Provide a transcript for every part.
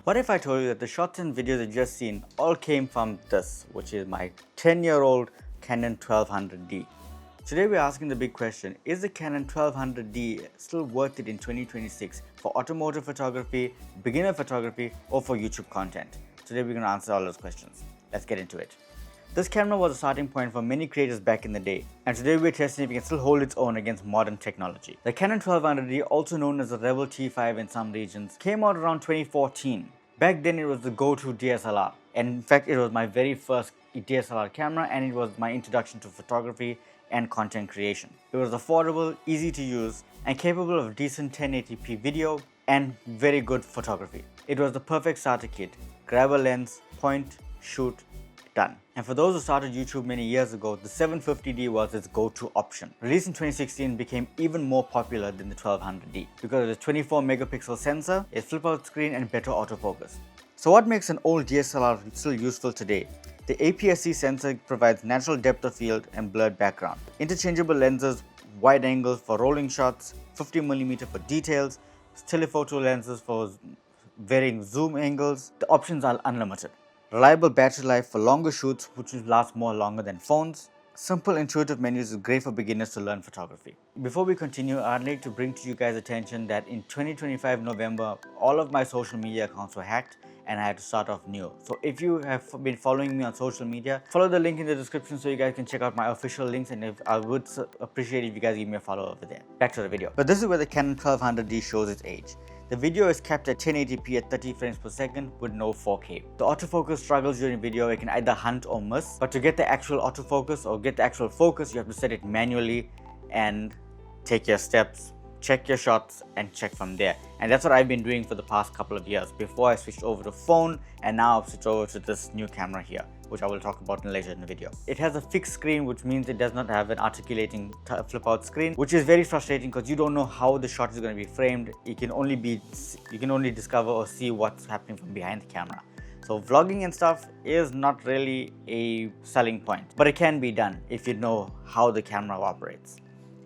What if I told you that the shots and videos that you just seen all came from this, which is my 10-year-old Canon 1200D. Today we're asking the big question, is the Canon 1200D still worth it in 2026 for automotive photography, beginner photography, or for YouTube content? Today we're going to answer all those questions. Let's get into it. This camera was a starting point for many creators back in the day, and today we're testing if it can still hold its own against modern technology. The Canon 1200D, also known as the Rebel T5 in some regions, came out around 2014. Back then it was the go-to DSLR, and in fact it was my very first DSLR camera, and it was my introduction to photography and content creation. It was affordable, easy to use, and capable of decent 1080p video and very good photography. It was the perfect starter kit. Grab a lens, point, shoot, done. And for those who started YouTube many years ago, the 750D was its go-to option. Released in 2016, became even more popular than the 1200D because of its 24 megapixel sensor, its flip-out screen, and better autofocus. So what makes an old DSLR still useful today? The APS-C sensor provides natural depth of field and blurred background. Interchangeable lenses, wide angles for rolling shots, 50mm for details, telephoto lenses for varying zoom angles. The options are unlimited. Reliable battery life for longer shoots, which will last longer than phones. Simple, intuitive menus is great for beginners to learn photography. Before we continue, I'd like to bring to you guys' attention that in 2025 November, all of my social media accounts were hacked and I had to start off new. So if you have been following me on social media, follow the link in the description so you guys can check out my official links, and I would appreciate if you guys give me a follow over there. Back to the video. But this is where the Canon 1200D shows its age. The video is capped at 1080p at 30 frames per second with no 4K. The autofocus struggles during video. It can either hunt or miss, but to get the actual autofocus or get the actual focus, you have to set it manually and take your steps, check your shots, and check from there. And that's what I've been doing for the past couple of years. Before I switched over to phone, and now I've switched over to this new camera here, which I will talk about later in the video. It has a fixed screen, which means it does not have an articulating flip-out screen, which is very frustrating because you don't know how the shot is going to be framed. You can only discover or see what's happening from behind the camera. So vlogging and stuff is not really a selling point, but it can be done if you know how the camera operates.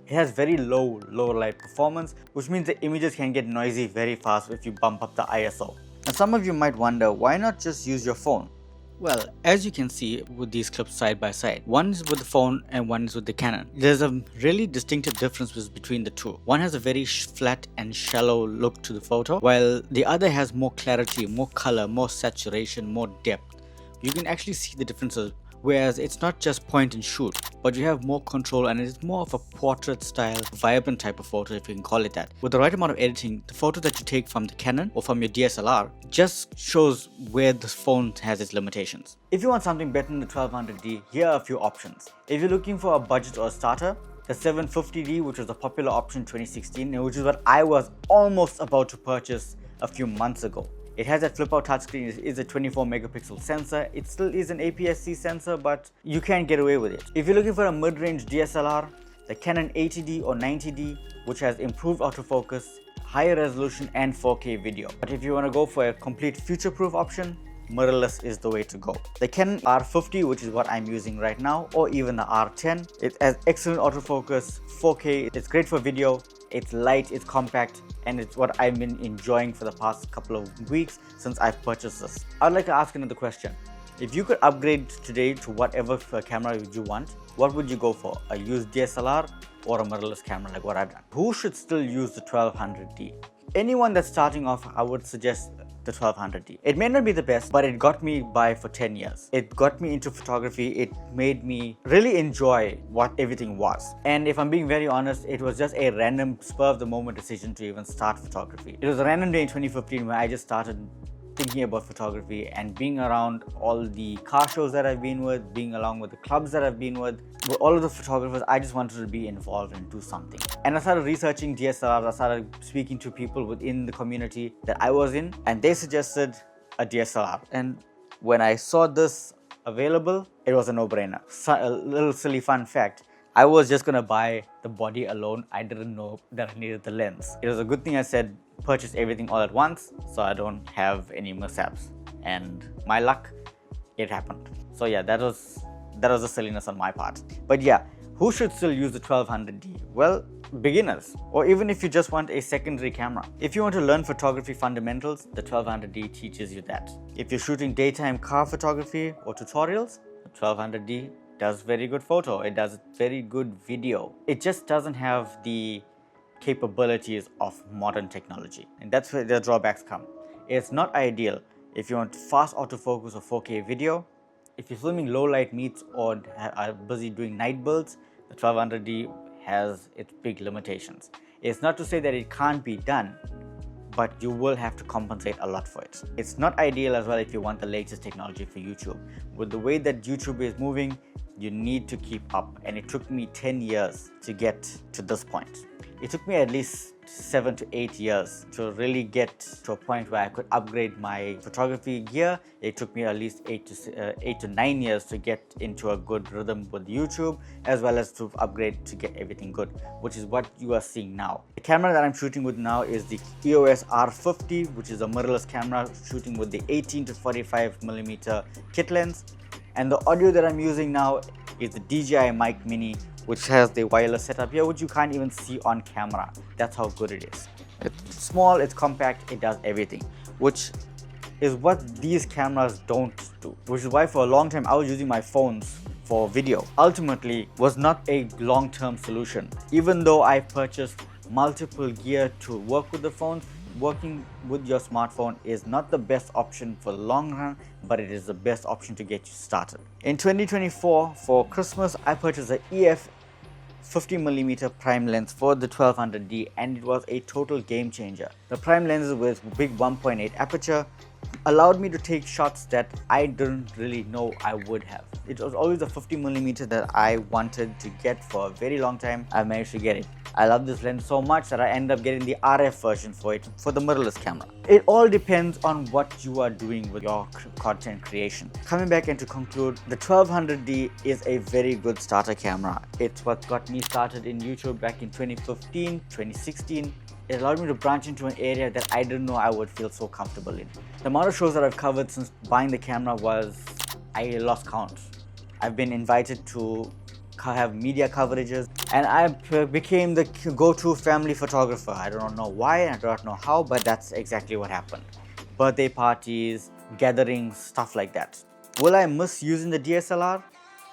It has very low light performance, which means the images can get noisy very fast if you bump up the ISO. Now some of you might wonder, why not just use your phone? Well, as you can see with these clips side by side, one is with the phone and one is with the Canon. There's a really distinctive difference between the two. One has a very flat and shallow look to the photo, while the other has more clarity, more color, more saturation, more depth. You can actually see the differences, whereas it's not just point and shoot, but you have more control and it's more of a portrait style, vibrant type of photo, if you can call it that. With the right amount of editing, the photo that you take from the Canon or from your DSLR just shows where the phone has its limitations. If you want something better than the 1200D, here are a few options. If you're looking for a budget or a starter, the 750D, which was a popular option in 2016, and which is what I was almost about to purchase a few months ago. It has that flip-out touchscreen. It is a 24 megapixel sensor. It still is an APS-C sensor, but you can get away with it. If you're looking for a mid-range DSLR, the Canon 80D or 90D, which has improved autofocus, higher resolution, and 4K video. But if you want to go for a complete future-proof option, mirrorless is the way to go. The Canon R50, which is what I'm using right now, or even the R10, it has excellent autofocus, 4K, it's great for video, it's light, it's compact, and it's what I've been enjoying for the past couple of weeks since I've purchased this. I'd like to ask another question. If you could upgrade today to whatever camera you want, what would you go for? A used DSLR or a mirrorless camera like what I've done? Who should still use the 1200D? Anyone that's starting off, I would suggest the 1200D. It may not be the best, but it got me by for 10 years. It got me into photography. It made me really enjoy what everything was. And if I'm being very honest, it was just a random spur of the moment decision to even start photography. It was a random day in 2015 where I just started thinking about photography, and being around all the car shows that I've been with, being along with the clubs that I've been with all of the photographers, I just wanted to be involved and do something. And I started researching DSLRs. I started speaking to people within the community that I was in, and they suggested a DSLR. And when I saw this available, it was a no-brainer. So, a little silly fun fact, I was just gonna buy the body alone. I didn't know that I needed the lens. It was a good thing I said purchase everything all at once so I don't have any mishaps. And my luck, it happened. So yeah, that was the silliness on my part. But yeah, Who should still use the 1200D? Well, beginners, or even if you just want a secondary camera. If you want to learn photography fundamentals, the 1200D teaches you that. If you're shooting daytime car photography or tutorials, the 1200D does very good photo. It does very good video. It just doesn't have the capabilities of modern technology, and that's where the drawbacks come. It's not ideal if you want fast autofocus or 4K video. If you're filming low light meets or are busy doing night builds, the 1200D has its big limitations. It's not to say that it can't be done, but you will have to compensate a lot for it. It's not ideal as well if you want the latest technology for YouTube. With the way that YouTube is moving, you need to keep up, and it took me 10 years to get to this point. It took me at least 7 to 8 years to really get to a point where I could upgrade my photography gear. It took me at least 8 to 9 years to get into a good rhythm with YouTube, as well as to upgrade to get everything good, which is what you are seeing now. The camera that I'm shooting with now is the EOS R50, which is a mirrorless camera shooting with the 18 to 45mm kit lens. And the audio that I'm using now is the DJI Mic Mini, which has the wireless setup here, which you can't even see on camera. That's how good it is. It's small, it's compact, it does everything, which is what these cameras don't do. Which is why for a long time I was using my phones for video. Ultimately, was not a long-term solution. Even though I purchased multiple gear to work with the phone, working with your smartphone is not the best option for the long run, but it is the best option to get you started. In 2024, for Christmas, I purchased an EF 50mm prime lens for the 1200D, and it was a total game changer. The prime lens with big 1.8 aperture allowed me to take shots that I didn't really know I would have. It was always a 50mm that I wanted to get for a very long time. I managed to get it. I love this lens so much that I ended up getting the RF version for it, for the mirrorless camera. It all depends on what you are doing with your content creation. Coming back and to conclude, the 1200D is a very good starter camera. It's what got me started in YouTube back in 2015, 2016. It allowed me to branch into an area that I didn't know I would feel so comfortable in. The amount of shows that I've covered since buying the camera I lost count. I've been invited to have media coverages, and I became the go-to family photographer. I don't know why, I don't know how, but that's exactly what happened. Birthday parties, gatherings, stuff like that. Will I miss using the DSLR?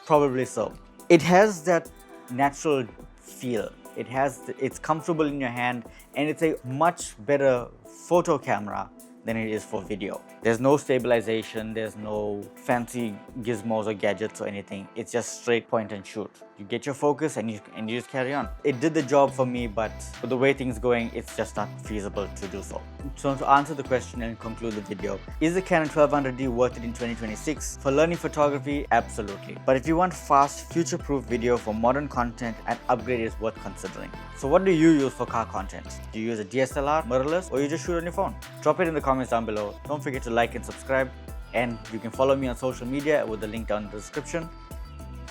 Probably so. It has that natural feel. It's comfortable in your hand, and it's a much better photo camera than it is for video. There's no stabilization, there's no fancy gizmos or gadgets or anything. It's just straight point and shoot. You get your focus and you just carry on. It did the job for me, but with the way things are going, it's just not feasible to do so. So to answer the question and conclude the video, is the Canon 1200D worth it in 2026? For learning photography, absolutely. But if you want fast, future-proof video for modern content, an upgrade is worth considering. So what do you use for car content? Do you use a DSLR, mirrorless, or you just shoot on your phone? Drop it in the comments down below. Don't forget to like and subscribe, and you can follow me on social media with the link down in the description.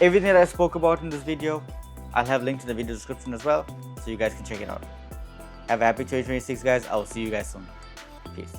Everything that I spoke about in this video, I'll have linked in the video description as well, so you guys can check it out. Have a happy 2026, guys. I'll see you guys soon. Peace.